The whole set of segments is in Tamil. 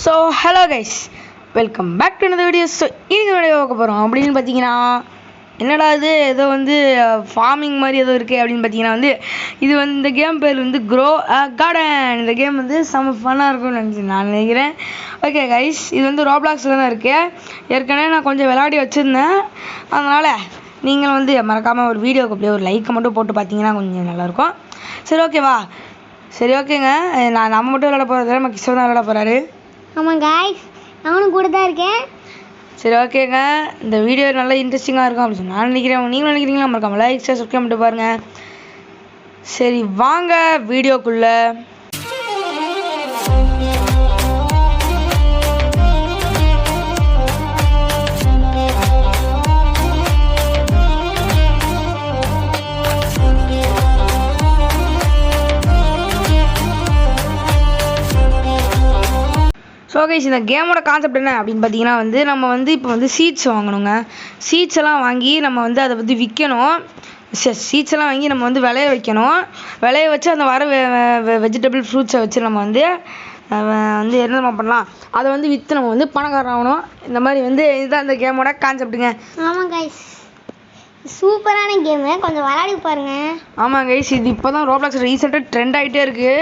So hello guys, welcome back to another video. So இன்னைக்கு வீடியோ பார்க்க போகிறோம் அப்படின்னு பார்த்தீங்கன்னா, என்னடா இது ஏதோ வந்து ஃபார்மிங் மாதிரி ஏதோ இருக்குது அப்படின்னு பார்த்தீங்கன்னா இது இந்த கேம் பேர் க்ரோ கார்டன். இந்த கேம் செம்ம ஃபன்னாக இருக்கும்னு நான் நினைக்கிறேன். ஓகே கைஸ், இது ரோப்ளாக்ஸில் தான் இருக்குது. ஏற்கனவே நான் கொஞ்சம் விளையாடி வச்சுருந்தேன். அதனால் நீங்களும் மறக்காமல் ஒரு வீடியோக்கு அப்படியே ஒரு லைக்கை மட்டும் போட்டு பார்த்தீங்கன்னா கொஞ்சம் நல்லாயிருக்கும். சரி ஓகேவா? சரி ஓகேங்க, நம்ம மட்டும் விளையாட போகிறது, நம்ம கிஷோர் தான் விளையாட போகிறாரு. ஆமாம் காய்ஸ், நானும் கூட தான் இருக்கேன். சரி ஓகேங்க, இந்த வீடியோ நல்லா இன்ட்ரெஸ்டிங்காக இருக்கும் அப்படின்னு சொல்லி நான் நினைக்கிறேன். நீங்களும் நினைக்கிறீங்களா? மறக்காம லைக் சப்ஸ்கிரைப் பண்ணிட்டு பாருங்கள். சரி வாங்க வீடியோக்குள்ளே. ஸோ கைஸ், இந்த கேமோட கான்செப்ட் என்ன அப்படின்னு பார்த்தீங்கன்னா நம்ம இப்போ சீட்ஸ் வாங்கணுங்க. சீட்ஸ் எல்லாம் வாங்கி நம்ம அதை விற்கணும். சீட்ஸ் எல்லாம் வாங்கி நம்ம விளைய வைக்கணும். விளைய வச்சு அந்த வர வெஜிடபிள் ஃப்ரூட்ஸை வச்சு நம்ம என்ன பண்ணலாம், அதை விற்று நம்ம பணக்காரன் ஆகணும். இந்த மாதிரி இதுதான் இந்த கேமோட கான்செப்ட்டுங்க. ஆமாம் கைஸ், சூப்பரான கேமு, கொஞ்சம் விளையாடி பாருங்க. ஆமாம் கைஸ், இது இப்போ தான் ரோப்ளாக்ஸ் ரீசெண்டாக ட்ரெண்ட் ஆகிட்டே இருக்குது.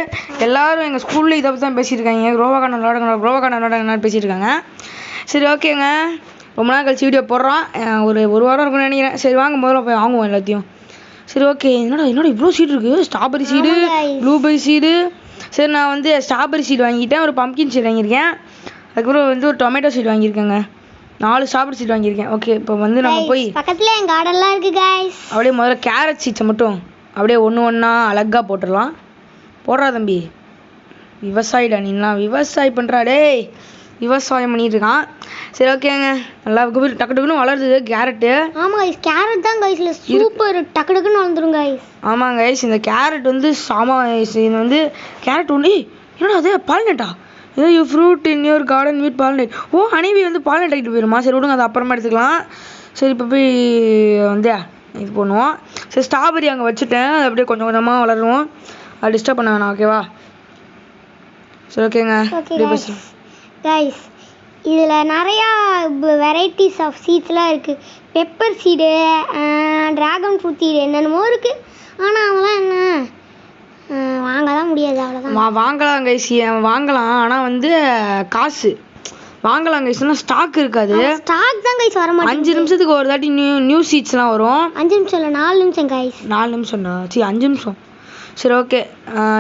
எல்லோரும் எங்கள் ஸ்கூலில் இதை பற்றி தான் பேசியிருக்காங்க. ரோபோகார்டன் விளையாடுங்க பேசியிருக்காங்க. சரி ஓகேங்க, ரொம்ப நாள் கழிச்சு வீடியோ போடுறோம். ஒரு வாரம் இருக்குன்னு நினைக்கிறேன். சரி வாங்க, முதல்ல போய் வாங்குவோம் எல்லாத்தையும். சரி ஓகே, என்னடா இவ்வளோ சீடு இருக்குது. Strawberry seed, blueberry seed. சரி, நான் ஸ்ட்ராபெரி சீடு வாங்கிட்டேன், ஒரு பம்ப்கின் சீடு வாங்கியிருக்கேன், அதுக்கப்புறம் ஒரு டொமேட்டோ சீடு வாங்கியிருக்கேங்க. 4 ஸ்ட்ராபெரி சீட் வாங்கியிருக்கேன். ஓகே, இப்போ நம்ம போய் பக்கத்தில் என் கார்டன்லாம் இருக்குது கைஸ். அப்படியே முதல்ல கேரட் சீட்ஸை மட்டும் அப்படியே ஒன்றா அழகாக போட்டுடலாம். போடுறா தம்பி, விவசாயிடா நீலாம், விவசாயம் பண்ணுறாடே, விவசாயம் பண்ணிட்டு இருக்கான். சரி ஓகேங்க, நல்லா டக்கு டக்குன்னு வளருது கேரட்டு. ஆமாம் கைஸ், கேரட் தான் கைஸில் சூப்பர், டக்கு டக்குன்னு வளர்ந்துரும் கைஸ். ஆமாம் கைஸ், இந்த கேரட் சாமா இது கேரட் ஒன்று. என்னடா அது பால்நட்டா? You fruit in your garden with pollinate. ஓ, ஹனிபி பால்நட் ஆகிட்டு போயிருமா? சரி விடுங்க, அது அப்புறமா எடுத்துக்கலாம். சரி இப்போ போய் இது பண்ணுவோம். சரி, ஸ்ட்ராபெரி அங்கே வச்சுட்டேன், அது அப்படியே கொஞ்சம் கொஞ்சமாக வளருவோம். அது டிஸ்டர்ப் பண்ண வேணாம், ஓகேவா? சரி ஓகேங்க. கைஸ், இதில் நிறையா வெரைட்டிஸ் ஆஃப் சீட்ஸ்லாம் இருக்குது. Pepper seed, dragon fruit seed, என்னென்னமோ இருக்குது. ஆனால் அதெல்லாம் என்ன வாங்க தான் முடியாது, அவ்வளோதான். வாங்கலாம் கைஸ், வாங்கலாம். ஆனால் காசு வாங்கலாம் கைஸ்னா ஸ்டாக் இருக்காது. ஸ்டாக் தான் கைஸ் வர மாட்டேங்குது. 5 நிமிஷத்துக்கு ஒரு தாட்டி நியூ சீட்ஸ்லாம் வரும். 5 நிமிஷம் இல்லை, 4 நிமிஷம் கைஸ். 4 நிமிஷம்டா, சரி 5 நிமிஷம். சரி ஓகே,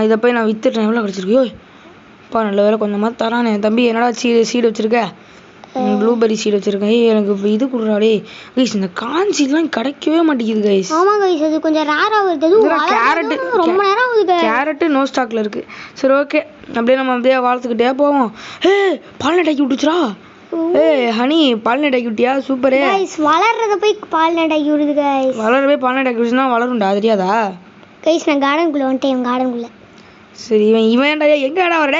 இதை போய் நான் விற்றுட்டேன். எவ்வளோ கிடச்சிருக்கு? இப்போ நல்ல வேலை கொஞ்சமாக தரானே. தம்பி என்னடா சீடு வச்சுருக்க? ப்ளூபெரி சீடு வச்சுருக்கேன். எனக்கு இப்போ இது கொடுறாடே கைஸ், இந்த கான் சீட்லாம் கிடைக்கவே மாட்டேங்குது கைஸ். ஆமாம் கைஸ், அது கொஞ்சம் ரேராக வருது. கேரட்டு ரொம்ப நேரம் ஆகுது. கேரட்டு நோ ஸ்டாக்ல இருக்குது. சரி ஓகே, அப்படியே நம்ம வளர்த்துக்கிட்டே போவோம். பால்நட் ஆக்கி விட்டுச்சுரா. ஹனி, பால்நட் ஆக்கி விட்டியா? சூப்பரே. வளர்றத போய் பால்நட் ஆக்கி விடுது கைஸ். வளரவே பால்நட் ஆக்கி விட்டுச்சுன்னா வளரும்டா, தெரியாதா கைஸ்? நான் கார்டனுக்குள்ளே வந்துட்டேன், என் கார்டனுக்குள்ளே. சரி, இவன்டா எங்கே இடம் வர?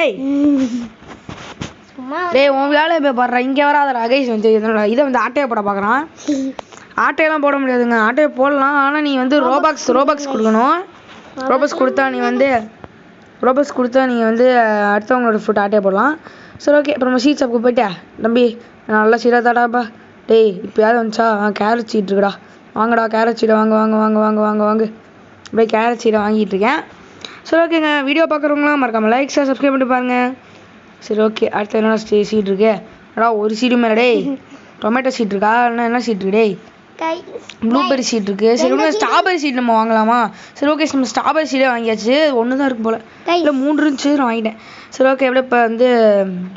டேய் உன் வேலையை போய் பாடுறா, இங்கே வராதடா கைஸ். இதை ஆட்டையை போட பார்க்குறான். ஆட்டையெல்லாம் போட முடியாதுங்க. ஆட்டையை போடலாம், ஆனால் நீ ரோபாக்ஸ் கொடுக்கணும். ரோபாக்ஸ் கொடுத்தா நீ அடுத்தவங்களோட ஃபுட் ஆட்டையை போடலாம். சரி ஓகே, இப்போ நம்ம சீட் ஷாப்புக்கு போயிட்டேன். தம்பி நல்லா சீடாக தாடாப்பா. டேய் இப்போயாவது வந்துச்சா? கேரட் சீட் இருக்குடா, வாங்கடா கேரட் சீடை வாங்க வாங்க வாங்க வாங்க வாங்க வாங்க. அப்படியே கேரட் சீடை வாங்கிட்டு இருக்கேன். சரி ஓகேங்க, வீடியோ பார்க்குறவங்களாம் மறக்காமல் லைக் சப்ஸ்கிரைப் பண்ணிட்டு பாருங்கள். சரி ஓகே, அடுத்து என்னென்ன சீட் இருக்கு? அடா ஒரு சீடு மேலே டேய். டொமேட்டோ சீட் இருக்கா? என்ன சீட் இருக்கு டேய்? ப்ளூபெரி சீட் இருக்குது. சரி ஒன்று ஸ்ட்ராபெரி சீட் நம்ம வாங்கலாமா? சரி ஓகே, நம்ம ஸ்ட்ராபெரி சீடே வாங்கியாச்சு. ஒன்று தான் இருக்கும் போல், இல்லை 3 இருந்துச்சு, நான் வாங்கிட்டேன். சரி ஓகே, அப்படியே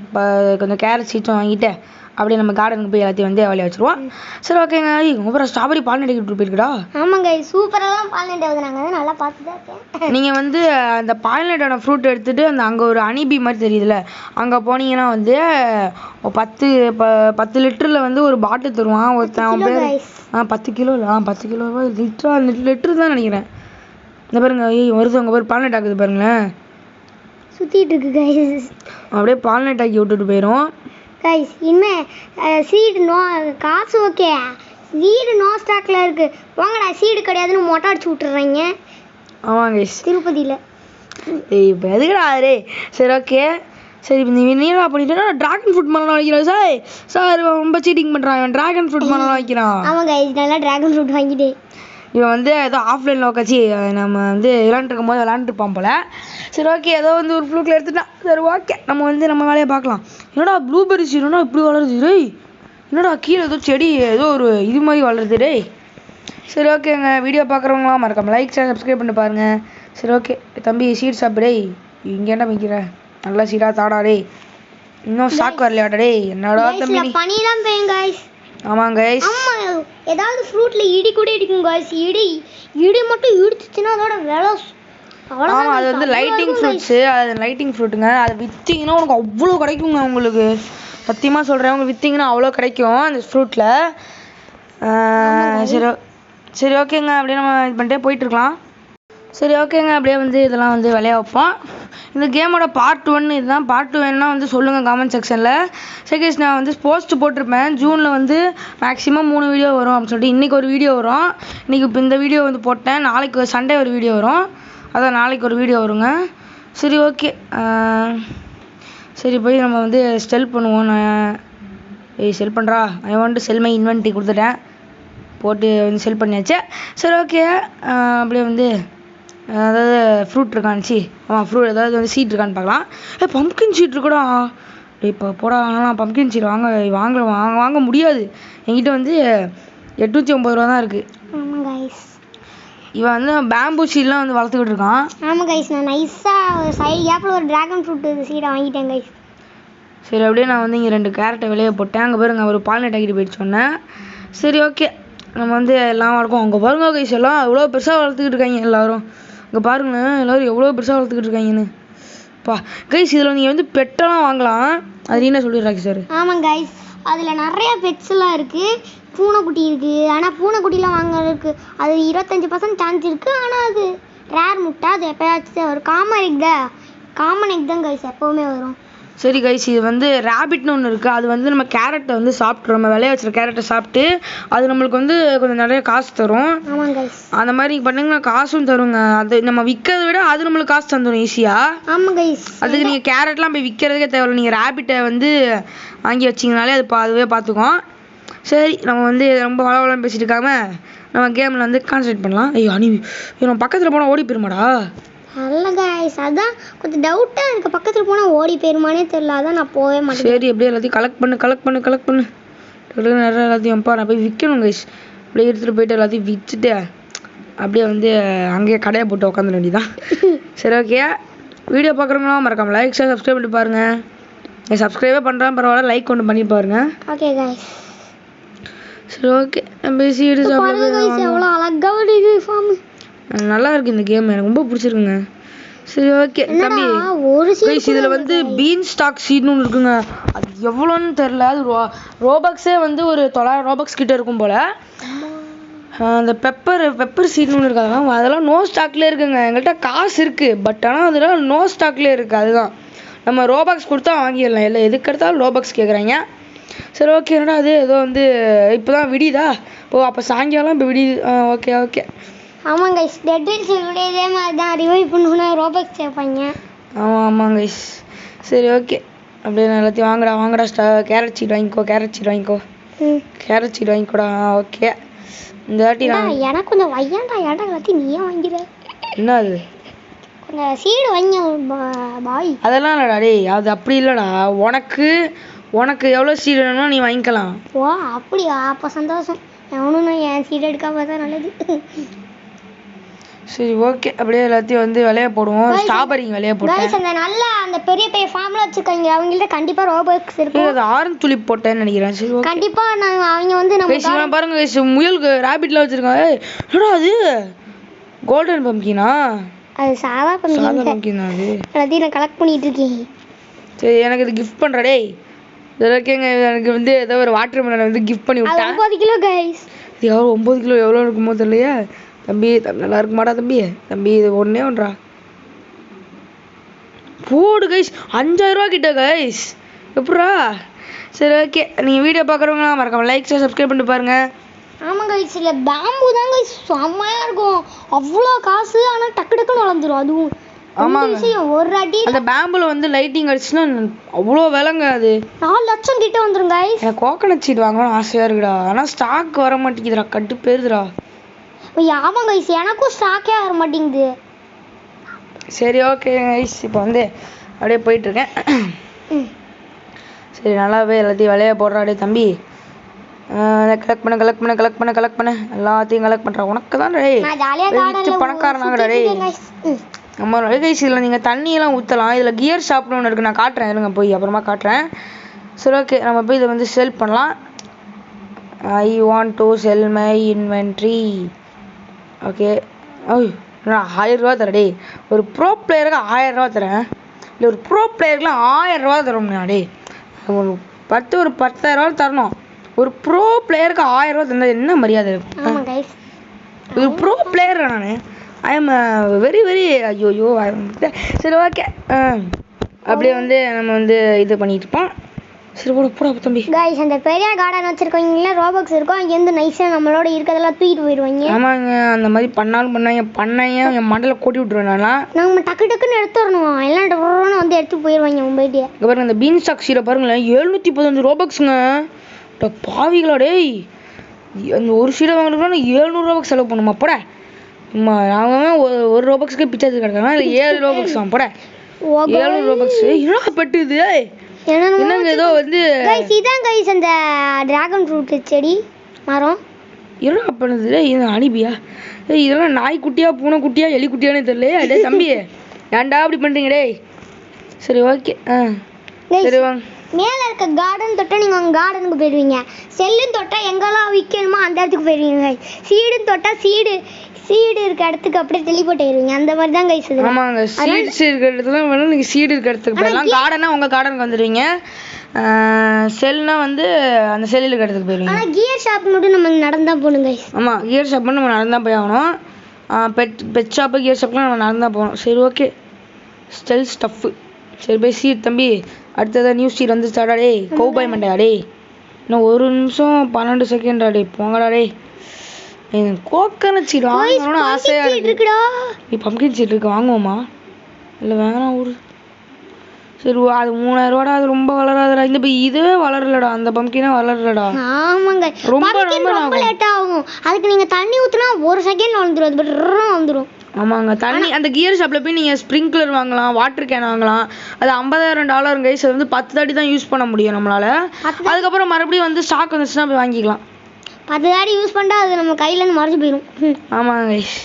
இப்போ கொஞ்சம் கேரட் சீட்டும் வாங்கிட்டேன். அப்படியே நம்ம கார்டனுக்கு போய் எல்லாத்தையும் வேலையை வச்சுருவோம். சரி ஓகேங்க, அப்புறம் ஸ்ட்ராபெரி பால்நட் விட்டு போயிருக்குடா. ஆமாங்க, சூப்பராக பால்நட் ஆகுது. நாங்கள் நல்லா பார்த்து தான் இருக்கேன். நீங்கள் அந்த பால்நட்டோட ஃப்ரூட் எடுத்துகிட்டு அங்கே ஒரு ஹனிபி மாதிரி தெரியுதுல்ல, அங்கே போனீங்கன்னா 10 லிட்டரில் ஒரு பாட்டில் தருவான் ஒருத்தன் பேர். 10 கிலோ இல்லை, 10 கிலோவா லிட்டரு தான் நினைக்கிறேன். இந்த பாருங்க, வருது உங்கள் பேர் பால்நட் ஆகுது பாருங்களேன், சுற்றிட்டு இருக்கு கைஸ். அப்படியே பால்நட் ஆக்கி விட்டுட்டு போயிடும் கைஸ். இனிமேல் சீடு காசு ஓகே, சீடு நோ ஸ்டாக்ல இருக்கு. வாங்கடா, சீடு கிடையாதுன்னு மொட்டை அடிச்சு விட்டுறாங்க. ஆமாம் கைஸ், திருப்பதியில். இப்போ எதுக்குடா? சரி ஓகே, சரி நீ என்னடா பண்ணிட்டா டிராகன் ஃப்ரூட் மரம் வைக்கிறான் சார். சார் ரொம்ப சீட்டிங் பண்ணுறான். இவன் டிராகன் ஃப்ரூட் மரம் வைக்கிறான். ஆமாம் கைஸ், நல்லா டிராகன் ஃப்ரூட் வாங்கிட்டு இவன் வந்து ஏதோ ஆஃப்லைனில் உட்காச்சி நம்ம வந்து விளாண்டுருக்கும் போது விளாண்டுருப்பான் போல். சரி ஓகே, ஏதோ வந்து ஒரு ஃப்ளூக்கில் எடுத்துட்டான். சரி ஓகே, நம்ம வந்து நம்ம வேலையை பார்க்கலாம். என்னடா ப்ளூபெர்ரி சீடுனா இப்படி வளருது டேய். என்னடா கீழே ஏதோ செடி ஏதோ ஒரு இது மாதிரி வளருது டேய். சரி ஓகேங்க, வீடியோ பார்க்குறவங்களாம் மறக்காம லைக் ஷேர் சப்ஸ்கிரைப் பண்ணி பாருங்க. சரி ஓகே தம்பி, சீட் சாப்பிடு டேய். இங்கே என்ன வைக்கிற நல்லா சீடா தாடா டேய். இன்னும் ஸ்டாக் வரலையாடா டேய். என்னடா தம்பி பனிலாம் பெய்யும் கைஸ். ஆமாங்க கைஸ். ஆமாம், ஏதாவது ஃப்ரூட்டில் இடி கூட இடிக்கும் கைஸ். இடி மட்டும் இடிச்சிச்சுன்னா அதோட விலை ஆமாம், அது வந்து லைட்டிங் ஃப்ரூட்ஸு. அது லைட்டிங் ஃப்ரூட்டுங்க. அதை விற்றீங்கன்னா உனக்கு அவ்வளோ கிடைக்குங்க. உங்களுக்கு சத்தியமாக சொல்கிறேன், உங்களுக்கு விற்றீங்கன்னா அவ்வளோ கிடைக்கும் அந்த ஃப்ரூட்டில். சரி சரி ஓகேங்க, அப்படியே நம்ம இது பண்ணிட்டே போயிட்டுருக்கலாம். சரி ஓகேங்க, அப்படியே வந்து இதெல்லாம் வந்து விளையா வைப்போம். இந்த கேமோட பார்ட் 1 இதுதான். பார்ட் 2 வேணுன்னா வந்து சொல்லுங்கள் கமெண்ட் செக்ஷனில். செகண்ட்ஸ் நான் வந்து போஸ்ட் போட்டிருப்பேன். ஜூனில் வந்து மேக்ஸிமம் 3 வீடியோ வரும் அப்படின்னு சொல்லிட்டு. இன்றைக்கி ஒரு வீடியோ வரும். இன்றைக்கி இப்போ இந்த வீடியோ வந்து போட்டேன். நாளைக்கு சண்டே ஒரு வீடியோ வரும். அதான் நாளைக்கு ஒரு வீடியோ வருங்க. சரி ஓகே, சரி போய் நம்ம வந்து செல் பண்ணுவோம். நான் செல் பண்ணுறா. I want to sell my inventory கொடுத்துட்டேன். போட்டு வந்து செல் பண்ணியாச்சு. சரி ஓகே, அப்படியே வந்து அதாவது ஃப்ரூட் இருக்கான்னு ஃப்ரூட் ஏதாவது வந்து சீட் இருக்கான்னு பார்க்கலாம். பம்ப்கின் சீட் இருக்குடா. இப்போ போடா, ஆனால் பம்ப்கின் சீட் வாங்க முடியாது. என்கிட்ட வந்து 850 ரூபா தான் இருக்குது. ஆமாம் கைஸ், இவன் வந்து பேம்பூ சீட்லாம் வந்து வளர்த்துக்கிட்டு இருக்கான். ஆமாம் கைஸ், நான் நைஸாக சைடு கேப்பில் ஒரு டிராகன் ஃப்ரூட் சீடை வாங்கிட்டேன் கைஸ். சரி அப்படியே நான் வந்து இங்கே 2 கேரட்டை வெளியே போட்டேன். அங்கே பாருங்க ஒரு பால்நெட் ஆக்கிட்டு போயிட்டு சொன்னேன். சரி ஓகே, நம்ம வந்து எல்லாம் வளர்க்கும். அங்கே பாருங்க கைஸ், எல்லாம் எவ்வளோ பெருசாக வளர்த்துக்கிட்டு இருக்காங்க எல்லோரும். இங்கே பாருங்களேன், எல்லோரும் எவ்வளோ பெருசாக வளர்த்துக்கிட்டு இருக்காங்கன்னு. பா கைஸ், இதில் நீங்கள் வந்து பெட்டெல்லாம் வாங்கலாம். அது என்ன சொல்லிடுறாங்க சார்? ஆமாம் கைஸ், அதில் நிறைய பெட்ஸ்லாம் இருக்குது. பூனைக்குட்டி இருக்குது. ஆனால் பூனைக்குட்டிலாம் வாங்குறதுக்கு அது 25% சான்ஸ் இருக்குது. ஆனால் அது ரேர் முட்டை. அது எப்போயாச்சும் ஒரு காமன் எக் தான் கைஸ் எப்போவுமே வரும். சரி கைஸ், இது வந்து ரேபிட்னு ஒன்று இருக்குது. அது வந்து நம்ம கேரட்டை வந்து சாப்பிட்றோம். நம்ம விளைய வச்சுருக்க கேரட்டை சாப்பிட்டு அது நம்மளுக்கு வந்து கொஞ்சம் நிறைய காசு தரும். ஆமாம் கைஸ், அந்த மாதிரி பண்ணிங்கன்னா காசும் தருங்க. அது நம்ம விற்கிறத விட அது நம்மளுக்கு காசு தந்துடும் ஈஸியாக. ஆமாம் கைஸ், அதுக்கு நீங்கள் கேரட்லாம் போய் விற்கிறதுக்கே தேவையில்லை. நீங்கள் ரேபிட்டை வந்து வாங்கி வச்சிங்கனாலே அதுவே பார்த்துக்கும். சரி, நம்ம வந்து ரொம்ப வளவளன்னு பேசிட்டு இருக்காம நம்ம கேமில் வந்து கான்சன்ட்ரேட் பண்ணலாம். ஐயோ நம்ம பக்கத்தில் போனால் ஓடி போயிருமாடா? நல்ல கைஸ், அதான் கொஞ்சம் டவுட்டாக எனக்கு. பக்கத்தில் போனால் ஓடி போயிருமானே தெரியல. அதான் நான் போகவே மாட்டேன். சரி, அப்படியே எல்லாத்தையும் கலெக்ட் பண்ணு நிறைய எல்லாத்தையும் நான் போய் விற்கணும் கைஸ். அப்படியே எடுத்துகிட்டு போயிட்டு எல்லாத்தையும் விற்றுட்டு அப்படியே வந்து அங்கேயே கடையை போட்டு உட்காந்துட வேண்டியதான். சரி ஓகே, வீடியோ பார்க்குறவங்களாம் மறக்காம லைக் ஷேர் சப்ஸ்கிரைப் பண்ணி பாருங்கள். சப்ஸ்கிரைபே பண்ணுறான் பரவாயில்ல, லைக் ஒன்று பண்ணி பாருங்க. ஓகே கைஸ், சரி ஓகே, நம்ம சீடு எவ்வளோ அழகாக ஒரு இது ஃபார்ம். நல்லா இருக்கு இந்த கேம், எனக்கு ரொம்ப பிடிச்சிருக்குங்க. சரி ஓகே தம்பி, கைஸ் இதில் வந்து பீன் ஸ்டாக் சீட்னு ஒன்று இருக்குங்க. அது எவ்வளோன்னு தெரில. அது ரோபக்ஸே வந்து ஒரு 900 ரோபக்ஸ் கிட்ட இருக்கும் போல். அந்த பெப்பர் சீட்னு ஒன்று இருக்காங்க. அதெல்லாம் நோ ஸ்டாக்லேயே இருக்குங்க. எங்கள்கிட்ட காசு இருக்குது, பட் ஆனால் அதெல்லாம் நோ ஸ்டாக்லேயே இருக்குது. அதுதான் நம்ம ரோபக்ஸ் கொடுத்தா வாங்கிடலாம். இல்லை எதுக்கு எடுத்தாலும் ரோபக்ஸ் கேட்குறாங்க. சரி ஓகே, என்னடா அது ஏதோ வந்து இப்போ தான் விடியுதா? அப்போ சாயங்காலம் இப்போ விடியுது. ஓகே. ஆமாம் கைஸ், டெட் ரீல்ஸ் இதே மாதிரி தான் ரிவைவ் பண்ணணும்னா ரோபக்ஸ் சேர்ப்பாங்க. ஆமாம் கைஸ். சரி ஓகே, அப்படியே எல்லாத்தையும் வாங்கடா கேரட் சீட் வாங்கிக்கோ. கேரட் சீட் வாங்கிக்கோடா. ஓகே, இந்த வாட்டி எனக்கு கொஞ்சம் வையாண்டா இடம் எல்லாத்தையும் நீயே வாங்கிடு. என்ன அது? கொஞ்சம் சீடு வாங்கி பாய். அதெல்லாம் இல்லைடா டேய், அது அப்படி இல்லைடா. உனக்கு எவ்வளோ சீடு வேணுமோ நீ வாங்கிக்கலாம். ஓ அப்படியா? அப்போ சந்தோஷம். எவனும் என் சீடு எடுக்காம தான் நல்லது. சரி ஓகே, அப்படியே எல்லாத்தையும் வந்து விளைய போடுவோம். ஸ்ட்ராபெரி விளைய போட்டேன். அந்த நல்ல அந்த பெரிய ஃபார்ம்ல வச்சிருக்காங்க, அவங்கள்ட்ட கண்டிப்பா ரோபக்ஸ் இருக்கும். அது ஆரஞ்சு துளிப் போட்டேன்னு நினைக்கிறேன். சரி ஓகே, கண்டிப்பா அவங்க வந்து நம்ம பாருங்க கைஸ், முயலுக்கு ரேபிட்ல வச்சிருக்காங்க. என்னடா அது? கோல்டன் பம்ப்கினா? அது சாதா பம்ப்கின் தான். அது எல்லாத்தையும் நான் கலெக்ட் பண்ணிட்டு இருக்கேன். சரி, எனக்கு இது கிஃப்ட் பண்ற டேய். சரி ஓகேங்க, எனக்கு வந்து ஏதோ ஒரு வாட்டர் மெலன் வந்து கிஃப்ட் பண்ணி விட்டேன். 9 கிலோ கைஸ். இது எவ்வளோ 9 கிலோ எவ்வளோ இருக்குமோ தெரியலையா? தம்பி நல்லா இருக்குமாடா தம்பி இது ஒன்றா போடு கைஸ். 5000 ரூபா கிட்ட கைஸ், எப்படா? சரி ஓகே, நீங்கள் வீடியோ பார்க்குறவங்களா மறக்காம லைக் ஷேர் சப்ஸ்கிரைப் பண்ணிட்டு பாருங்க. ஆமாம் கைஸ், இல்லை பேம்பு தான் கைஸ் செம்மையாக இருக்கும். அவ்வளோ காசு, ஆனால் டக்குன்னு வளர்ந்துடும். அதுவும் ஆமாங்க. விஷயம் ஒரு அடி அந்த பேம்புல வந்து லைட்டிங் அடிச்சுன்னா அவ்வளோ விலைங்க அது. 4 லட்சம் கிட்ட வந்துரும் guys. எனக்கு கோகனட் சீட் வாங்கணும்னு ஆசையா இருக்குடா. ஆனா ஸ்டாக் வர மாட்டேங்குதுடா, கட்டு போயிருதுடா. ஆமா guys, எனக்கும் ஸ்டாக்கே வர மாட்டேங்குது. சரி ஓகே கைஸ், இப்போ வந்து அப்படியே போயிட்டு இருக்கேன். சரி நல்லாவே எல்லாத்தையும் விளைய போடுறாடே தம்பி. கலெக்ட் பண்ண எல்லாத்தையும் கலெக்ட் பண்றேன். உனக்கு தான் பணக்காரனாங்கடா டே. நம்ம கைஸ் இதில் நீங்கள் தண்ணியெல்லாம் ஊற்றலாம். இதில் கியர் ஷாப்னு ஒன்று இருக்குது, நான் காட்டுறேன் இருங்க, போய் அப்புறமா காட்டுறேன். சரி ஓகே, நம்ம போய் இதை வந்து செல் பண்ணலாம். I want to sell my inventory. Okay. ஓய் நான் 1000 ரூபா தரேன் டே. ஒரு ப்ரோ பிளேயருக்கு 1000 ரூபா தரேன். இல்லை ஒரு ப்ரோ பிளேயருக்குலாம் 1000 ரூபா தரோம்னா டே. ஒரு 10,000 ரூபா தரணும். ஒரு ப்ரோ பிளேயருக்கு 1000 ரூபா தந்தது என்ன மரியாதை? ஒரு ப்ரோ பிளேயர் நான். ஐ எம் வெரி ஐயோ. சரி ஓகே, அப்படியே வந்து நம்ம வந்து இது பண்ணிட்டு இருப்போம். சரி போட தம்பி. गाइस அந்த பெரிய கார்டன் வச்சிருக்கவங்க ரோபக்ஸ் இருக்கும், அங்க இருந்து நைஸா நம்மளோட இருக்கதெல்லாம் தூக்கிட்டு போயிடுவாங்க. ஆமாங்க, அந்த மாதிரி பண்ணாங்க என் மண்டல கொட்டி விட்டுருவேன். நம்ம டக்குன்னு எடுத்துறணும், எல்லாம் டக்குன்னு வந்து எடுத்து போயிடுவாங்க மும்பைட்டியே. இங்க பாருங்க, இந்த பீன் ஸ்டாக் சீரை பாருங்களேன், 715 ரோபக்ஸுங்க. பாவிகளா டேய், அந்த ஒரு சீரை வாங்குறதுக்கு 700 ரோபக்ஸ் செலவு பண்ணுமா? போட நான் ஒரு ரோபக்ஸுக்கு பிச்சை கிடக்காங்க, இல்லை 7 ரோபக்ஸ் தான் போட. 700 ரோபக்ஸ் என்ன பெட்டுது? என்னங்க ஏதோ வந்து गाइस இதான் गाइस அந்த டிராகன் ஃப்ரூட் செடி மரம். என்ன பண்ணுது இது? அனிபியா? இதெல்லாம் நாய்க்குட்டியா பூனைக்குட்டியா எலிக்குட்டியானே தெரியல. அடே தம்பி, ஏன்டா அப்படி பண்றீங்க டேய்? சரி ஓகே, சரி வாங்க. மேல இருக்க கார்டன் தொட்டா நீங்க உங்க கார்டனுக்கு போயிடுவீங்க. செல்லுன்னு தொட்டா எங்கெல்லாம் விற்கணுமோ அந்த இடத்துக்கு போயிடுவீங்க. சீடுன்னு தொட்டா சீடு இருக்க இடத்துக்கு அப்படியே டெலிபோர்ட் ஆயிருவீங்க. அந்த மாதிரி தான் கைஸ் இது. ஆமாங்க, சீட்ஸ் இருக்க இடத்துல வேணும், நீங்க சீடு இருக்க இடத்துக்கு போயிடலாம். கார்டனா உங்க கார்டனுக்கு வந்துடுவீங்க. செல்னா வந்து அந்த செல்லில் இருக்க இடத்துக்கு போயிடுவீங்க. ஆனா கியர் ஷாப் மட்டும் நம்ம நடந்தா போகணும் கைஸ். ஆமா, கியர் ஷாப் நம்ம நடந்தா போய் ஆகணும். பெட் ஷாப்பு கியர் ஷாப்லாம் நம்ம நடந்தா போகணும். சரி ஓகே, ஸ்டெல் ஸ்டஃப். சரி போய் சீட் தம்பி, அடுத்ததான் நியூஸ் சீட் வந்து ஸ்டார்டா டே. கௌபாய் மண்டையா டே, இன்னும் 1 நிமிஷம் 12 செகண்டா டே. போங்கடா டே. கோகனட் சீட் வாங்கணும்னு ஆசையா இருக்குடா. நீ பம்கின் சீட் இருக்கு, வாங்குவோமா? இல்லை வேணாம் ஒரு. சரி அது 3000 ரூபாடா, அது ரொம்ப வளராதுடா. இந்த இதுவே வளரலடா, அந்த பம்கினே வளரலடா. ஆமாங்க, ரொம்ப லேட் ஆகும். அதுக்கு நீங்க தண்ணி ஊத்துனா 1 செகண்ட்ல வந்துரும், அது பட்றா வந்துரும். ஆமாங்க, தண்ணி அந்த கியர் ஷாப்ல போய் நீங்க ஸ்ப்ரிங்க்லர் வாங்கலாம், வாட்டர் கேன் வாங்கலாம். அது $50,000 கைஸ். அது வந்து 10 தாடி தான் யூஸ் பண்ண முடியும் நம்மளால. அதுக்கப்புறம் மறுபடியும் வந்து ஸ்டாக் வந்துச்சுன்னா போய் வாங்கிக்கலாம். 10 தாடி யூஸ் பண்ணா அது நம்ம கையில இருந்து மறைஞ்சு போயிடும். ஆமாங்க கைஸ்.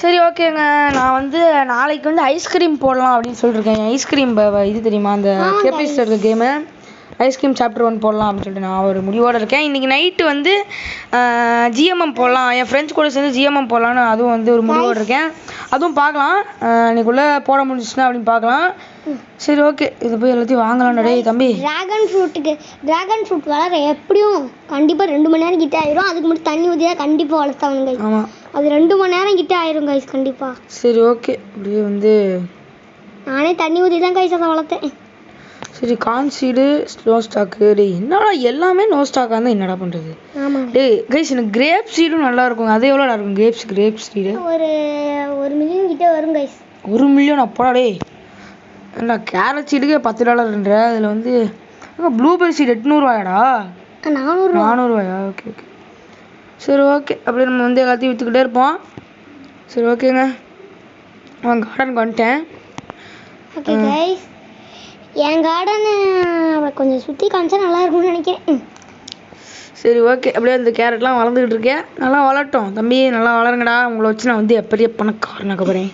சரி ஓகேங்க, நான் வந்து நாளைக்கு வந்து ஐஸ்கிரீம் போடலாம் அப்படின்னு சொல்லிருக்கேன். ஐஸ்கிரீம் இது தெரியுமா, அந்த கேபிஎஸ் இருக்க கேமு ஐஸ்கிரீம் சாப்டர் 1 போடலாம் அப்படின்னு சொல்லிட்டு நான் ஒரு முடிவோட இருக்கேன். இன்னைக்கு நைட்டு வந்து ஜிஎம்எம் போடலாம், என் ஃப்ரெண்ட்ஸ் கூட சேர்ந்து ஜிஎம்எம் போடலான்னு அதுவும் வந்து ஒரு முடிவோட இருக்கேன். அதுவும் பார்க்கலாம், இன்னைக்குள்ளே போட முடிஞ்சுச்சுன்னா அப்படின்னு பார்க்கலாம். சரி ஓகே, இது போய் எல்லாத்தையும் வாங்கலாம். டேய் தம்பி, டிராகன் ஃப்ரூட் வளர எப்படியும் கண்டிப்பாக 2 மணி நேரம் கிட்ட ஆயிரும். அதுக்கு மட்டும் தண்ணி ஊற்றியா கண்டிப்பாக வளர்த்தாங்க கைஸ். ஆமாம், அது 2 மணி நேரம் கிட்ட ஆயிரும் கைஸ் கண்டிப்பாக. சரி ஓகே, அப்படியே வந்து நானே தண்ணி ஊற்றி தான் கைஸ் அதை வளர்த்தேன். சரி, கார்ன் சீடு நோ ஸ்டாக்கு. டேய் என்னடா எல்லாமே நோ ஸ்டாக்காக இருந்தால் என்னடா பண்ணுறது? டேய் கைஸ், எனக்கு கிரேப் சீடும் நல்லா இருக்கும். அது எவ்வளோடா இருக்கும் கிரேப் சீடு? ஒரு 1 மில்லியன் கிட்ட வரும் கைஸ். 1 மில்லியன் அப்போடா டே. என்ன கேரட் சீடுக்கே $10 அதில் வந்து ப்ளூபெர்ரி சீடு 800 ரூபாயாடா? 400 ரூபாயா? ஓகே ஓகே, சரி ஓகே, அப்படியே நம்ம வந்து எல்லாத்தையும் விற்றுக்கிட்டே இருப்போம். சரி ஓகேங்க, அவன் கார்டனுக்கு வந்துட்டேன். ஓகே கைஸ், என் கார்டனு கொஞ்சம் சுற்றி காமிச்சா நல்லா இருக்கும்னு நினைக்கிறேன். சரி ஓகே, அப்படியே அந்த கேரட்லாம் வளர்ந்துக்கிட்டு இருக்கேன். நல்லா வளரட்டும் தம்பி, நல்லா வளருங்கடா. உங்களை வச்சு நான் வந்து பெரிய பணக்காரனாக்க போகிறேன்.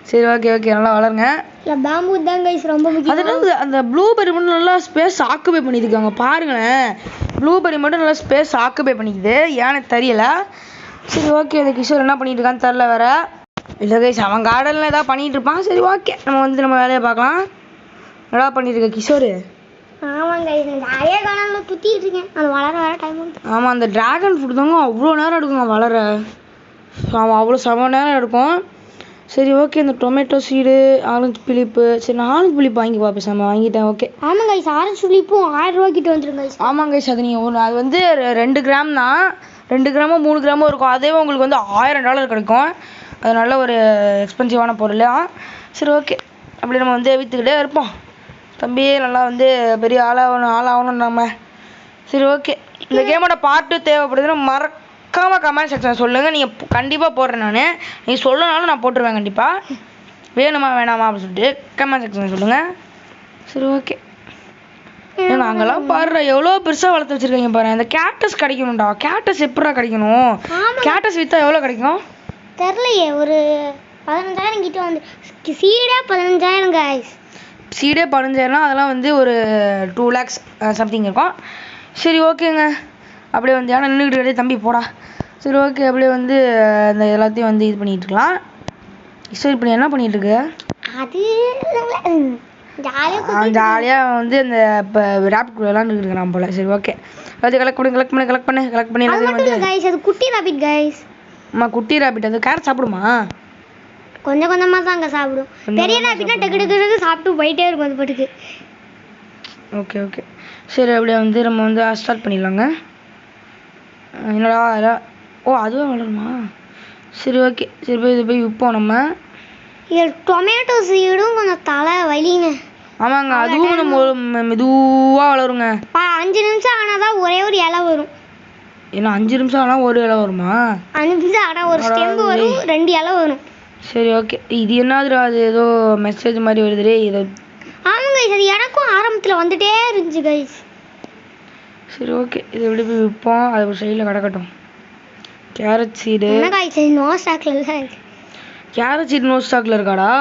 சரி ஓகே நல்லா வளருங்க. இல்லை பேம்பு தான் கைஸ் ரொம்ப முக்கியம். அதனால அந்த ப்ளூபெர்ரி மட்டும் நல்லா ஸ்பேஸ் ஆக்குபை பண்ணியிருக்காங்க பாருங்களேன். ப்ளூபெர்ரி மட்டும் நல்லா ஸ்பேஸ் ஆக்குபை பண்ணிக்குது, ஏன்னு தெரியல. சரி ஓகே, இந்த கிஷோர் என்ன பண்ணிட்டு இருக்கான்னு தெரில வேற. இல்லை கைஸ், அவன் கார்டனில் ஏதாவது பண்ணிட்டு இருப்பான். சரி ஓகே, நம்ம வந்து நம்ம வேலையை பார்க்கலாம். நல்லா பண்ணிட்டு இருக்க கிஷோர். ஆமாங்க, நிறைய கார்டனில் சுற்றிட்டு இருக்கேன், அது வளர வர டைம் வந்து. ஆமாம், அந்த டிராகன் ஃப்ரூட் தாங்க அவ்வளோ நேரம் எடுக்குங்க வளர. அவ்வளோ செம நேரம் எடுக்கும். சரி ஓகே, இந்த டொமேட்டோ சீடு, ஆரஞ்சு பிலிப்பு. சரி நான் ஆரஞ்சு பிலிப்பு வாங்கி பார்ப்பேன். நம்ம வாங்கிட்டேன். ஓகே. ஆமாம் கைஸ், ஆரஞ்சு பிலிப்பும் 1000 ரூபா கிட்ட வந்துடும் கைஸ். ஆமாம் கைஸ், அது நீங்கள் அது வந்து 2 கிராம் தான். 2 கிராமோ 3 கிராமோ இருக்கும். அதே உங்களுக்கு வந்து $1000 கிடைக்கும். அது நல்ல ஒரு எக்ஸ்பென்சிவான பொருள். சரி ஓகே, அப்படி நம்ம வந்து விற்றுக்கிட்டே இருப்போம். தம்பி நல்லா வந்து பெரிய ஆளாகணும் நம்ம. சரி ஓகே, இந்த கேமோட பார்ட் 2 தேவைப்படுதுன்னா மறக்காமல் கமெண்ட் செக்ஷன் சொல்லுங்கள். நீங்கள் கண்டிப்பாக போடுறேன். நீங்கள் சொல்லனாலும் நான் போட்டுருவேன் கண்டிப்பாக. வேணுமா வேணாமா அப்படின்னு சொல்லிட்டு கமெண்ட் செக்ஷன் சொல்லுங்கள். சரி ஓகே, ஏங்க அங்கெல்லாம் பாருடா எவ்வளோ பெருசாக வளர்த்து வச்சுருக்கீங்க பாரு. அந்த கேக்டஸ் கிடைக்கணும்டா. கேக்டஸ் எப்படா கிடைக்கணும்? கேக்டஸ் விற்றா எவ்வளோ கிடைக்கும் தெரிலையே. ஒரு 15,000 கிட்ட வந்து சீடே 15,000 கைஸ். சீடே 15,000 அதெல்லாம் வந்து ஒரு 2 lakhs சம்திங் இருக்கும். சரி ஓகேங்க, அப்படியே வந்து ஆனால் நின்றுக்கிட்டு தம்பி போடா. சரி ஓகே, அப்படியே வந்து அந்த எல்லாத்தையும் வந்து இது பண்ணிகிட்டு இருக்கலாம். சரி இப்போ என்ன பண்ணிட்டு இருக்கு? அது ஜாலியாக வந்து அந்த இப்போ ரேபிட் கூட விளாண்டுட்டு இருக்கிறான் போல. சரி ஓகே, எல்லாத்தையும் கலெக்ட் பண்ணி எல்லாத்தையும் வந்து அது குட்டி ராபிட் கைஸ். அம்மா குட்டி ராபிட் அது கேரட் சாப்பிடுமா? கொஞ்சம் கொஞ்சமாக தான் அங்கே சாப்பிடும். பெரிய ராபிட்னா டக்கு டக்கு சாப்பிட்டு போயிட்டே இருக்கும் அது பாட்டுக்கு. ஓகே ஓகே, சரி அப்படியே வந்து நம்ம வந்து ஸ்டார்ட் பண்ணிடலாங்க. என்னடா ஓ அதுவே வளருமா? சரி ஓகே, சரி போய் இது போய் விற்போம் நம்ம. டொமேட்டோ சீடும் கொஞ்சம் தலை வலிங்க. ஆமாங்க, அதுவும் கொஞ்சம் மெதுவாக வளருங்க. 5 நிமிஷம் ஆனால் தான் ஒரே ஒரு இலை வரும். ஏன்னா 5 நிமிஷம் ஆனால் ஒரு இலை வருமா? 5 நிமிஷம் ஆனால் ஒரு ஸ்டெம்பு வரும், 2 இலை வரும். சரி ஓகே, இது என்னதுடா? அது ஏதோ மெசேஜ் மாதிரி வருதுடே. ஏதோ ஆமாங்க கைஸ், அது எனக்கும் ஆரம்பத்தில் வந்துட்டே இருந்துச்சு கைஸ். சரி ஓகே, இது எப்படி போய் விற்போம். அது ஒரு சைடில் கிடக்கட்டும். கேரட் சீடு என்ன கைஸ் நோ ஸ்டாக்ல தான் இருக்கு. கேரட் சீடு நோ ஸ்டாக்ல இருக்காடா?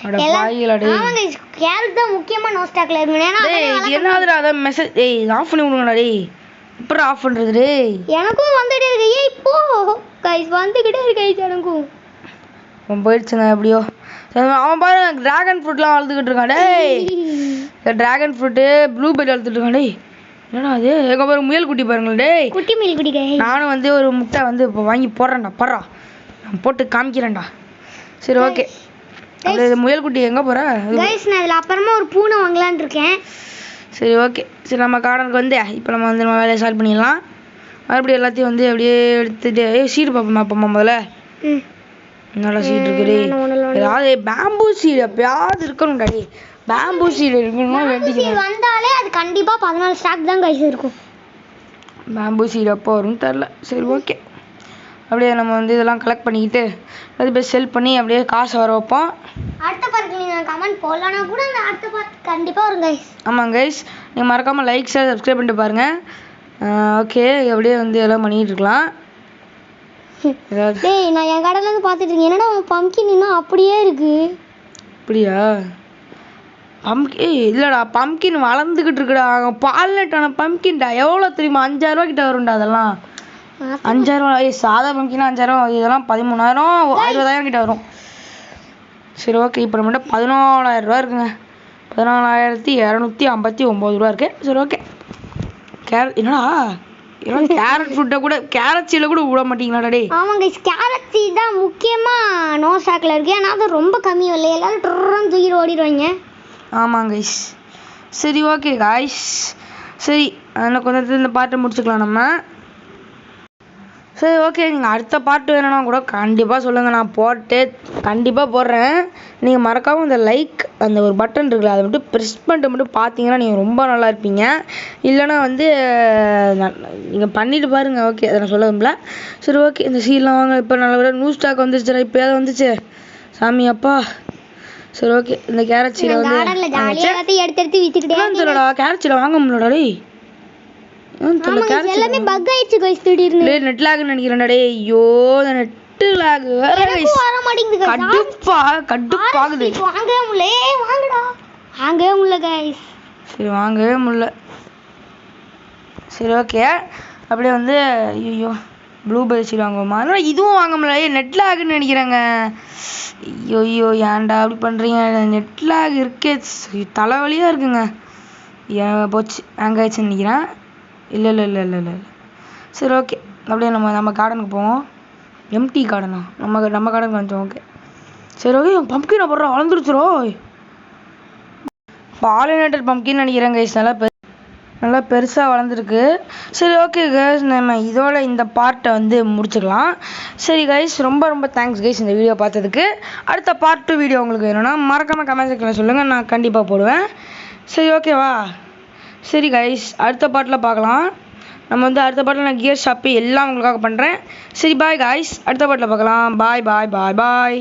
அட பாயிலா டேய். ஆமாங்க கைஸ், கேரட் தான் முக்கியமா நோ ஸ்டாக்ல இருக்கு. டேய் இது என்னதுடா? அத மெசேஜ் டேய் ஆஃப் பண்ணி விடுங்கடா டேய். அப்புறம் ஆஃப் பண்றது டேய்? எனக்கும் வந்துட்டே இருக்கு. ஏய் இப்போ கைஸ் வந்துகிட்டே இருக்கு கைஸ் எனக்கும். அவன் போயிடுச்சுங்க எப்படியோ. அவன் பாரு டிராகன் ஃப்ரூட்லாம் வளர்த்துக்கிட்டு இருக்கான் டேய். டிராகன் ஃப்ரூட்டு ப்ளூபெர்ரி வளர்த்துட்டு இருக்கான் டேய். என்னடா அது? எங்க பாரு முயல் குட்டி பாருங்களேன் டேய். குட்டி முயல் குட்டி கைஸ். நானும் வந்து ஒரு முட்டை வந்து இப்போ வாங்கி போடுறேன்டா. பர்றா நான் போட்டு காமிக்கிறேன்டா. சரி ஓகே, அப்படியே முயல் குட்டி எங்கே போகிற? கைஸ் நான் இதில் அப்புறமா ஒரு பூனை வாங்கலான்னு இருக்கேன். சரி ஓகே, சரி நம்ம கார்டனுக்கு வந்து இப்போ நம்ம வந்து நம்ம வேலையை ஸ்டார்ட் பண்ணிடலாம். மறுபடியும் எல்லாத்தையும் வந்து அப்படியே எடுத்துட்டு சீடு பார்ப்போமா முதல்ல. நல்லா சீடு இருக்குது. ஏதாவது பேம்பூ சீடு எப்பயாவது இருக்கணும்டா டே. பேம்பூ சீடு இருக்கணும்னா வேண்டிக்கிறேன். வந்தாலே அது கண்டிப்பாக 14 ஸ்டாக் தான் கைஸ் இருக்கும். பேம்பூ சீடு எப்போ வரும்னு தெரில. சரி ஓகே, அப்படியே நம்ம வந்து இதெல்லாம் கலெக்ட் பண்ணிக்கிட்டு அது போய் செல் பண்ணி அப்படியே காசு வர வைப்போம். அடுத்த பார்ட் நீங்கள் கமெண்ட் போடலன்னா கூட அந்த அடுத்த பார்ட் கண்டிப்பாக வரும் கைஸ். ஆமாம் கைஸ், நீங்கள் மறக்காமல் லைக் ஷேர் சப்ஸ்கிரைப் பண்ணிட்டு பாருங்கள். ஓகே, அப்படியே வந்து எல்லாம் பண்ணிகிட்டு இருக்கலாம். டேய் நான் என் கடையிலேருந்து பார்த்துட்டு இருக்கேன். என்னடா பம்கின் இன்னும் அப்படியே இருக்கு? அப்படியா? இல்லைடா, பம்கின் வளர்ந்துக்கிட்டு இருக்குடா. பால்நெட்டான பம்கின்டா. எவ்வளோ தெரியுமா? 5000 கிட்ட வரும்டா. அதெல்லாம் 5000. சாதா பம்கினா 5000, இதெல்லாம் 13,000 20,000 கிட்ட வரும். சரி ஓகே, இப்போ நம்மகிட்ட 14,000 இருக்குங்க. 14,259 இருக்குது. சரி ஓகே, கேரட் என்னடா கேரட் ஃப்ரூட்டை கூட கேரட் சீடை கூட விட மாட்டீங்களாடா டே? ஆமாங்க கேரட் சீட் தான் முக்கியமாக நோ ஸ்டாக்ல இருக்கு. ஏன்னா அது ரொம்ப கம்மி இல்லை, எல்லாரும் டொர்ன்னு தூக்கிட்டு ஓடிடுவாங்க. ஆமாங்க கைஸ். சரி ஓகே காய்ஸ், சரி இன்னும் கொஞ்சம் இந்த பாட்டை முடிச்சுக்கலாம் நம்ம. சரி ஓகே, நீங்கள் அடுத்த பாட்டு வேணும்னா கூட கண்டிப்பாக சொல்லுங்கள், நான் போட்டு கண்டிப்பாக போடுறேன். நீங்கள் மறக்காமல் அந்த லைக் அந்த ஒரு பட்டன் இருக்குல்ல, அதை மட்டும் ப்ரெஸ் பண்ணிட்டு மட்டும் பார்த்தீங்கன்னா நீங்கள் ரொம்ப நல்லா இருப்பீங்க. இல்லைனா வந்து நீங்கள் பண்ணிட்டு பாருங்கள். ஓகே, அதை நான் சொல்ல விரும்பல. சரி ஓகே, இந்த சீலாம் வாங்க. இப்போ நல்ல நியூ ஸ்டாக் வந்துருச்சுடா. இப்போயாவது வந்துச்சு சாமி அப்பா. சரி ஓகே, இந்த கேரட் சீடை வந்து எடுத்து வித்துக்கிட்டே கேரட் சீடை வாங்க முடியலடா டேய். எல்லாமே பக் ஆயிடுச்சு கைஸ். திடீர்னு டேய் நெட் லாக்னு நினைக்கிறேன்டா டேய். ஐயோ இந்த நெட் லாக் வேற கைஸ். வர மாட்டேங்குது கைஸ். கடுப்பாகுது. வாங்கவே முடியல. வாங்கடா. வாங்கவே முடியல கைஸ். சரி வாங்கவே முடியல. சரி ஓகே, அப்படியே வந்து ஐயோ ப்ளூபெர்ரி சீட் வாங்குவோமா? இல்லை இதுவும் வாங்க முடியல. நெட் லாக்னு நினைக்கிறேங்க. ஐயோ ஏன்டா அப்படி பண்ணுறீங்க? நெட் லாக் இருக்கே, தலைவலியாக இருக்குங்க. ஏன் போச்சு ஹேங் ஆயிடுச்சுன்னு நினைக்கிறேன். இல்லை. சரி ஓகே, அப்படியே நம்ம கார்டனுக்கு போவோம். எம்டி கார்டனா? நம்ம கார்டனுக்கு வந்துட்டோம். ஓகே சரி ஓகே, பம்ப்கின் அப்புறம் வளர்ந்துருச்சுரோ. பாலினேட்டட் பம்ப்கின் நினைக்கிறேன் கைஸ். நல்லா நல்லா பெருசாக வளர்ந்துருக்கு. சரி ஓகே கைஸ், நம்ம இதோட இந்த பார்ட்டை வந்து முடிச்சுக்கலாம். சரி கைஸ், ரொம்ப ரொம்ப தேங்க்ஸ் கைஸ் இந்த வீடியோ பார்த்ததுக்கு. அடுத்த பார்ட் 2 வீடியோ உங்களுக்கு வேணும்னா மறக்காமல் கமெண்ட் செக்ஷனில் சொல்லுங்கள், நான் கண்டிப்பாக போடுவேன். சரி ஓகேவா? சரி கைஸ், அடுத்த பார்ட்டில் பார்க்கலாம். நம்ம வந்து அடுத்த பார்ட்டில் நான் கியர் ஷாப்பு எல்லாம் உங்களுக்காக பண்ணுறேன். சரி பாய் கைஸ், அடுத்த பார்ட்டில் பார்க்கலாம். பாய் பாய் பாய் பாய்.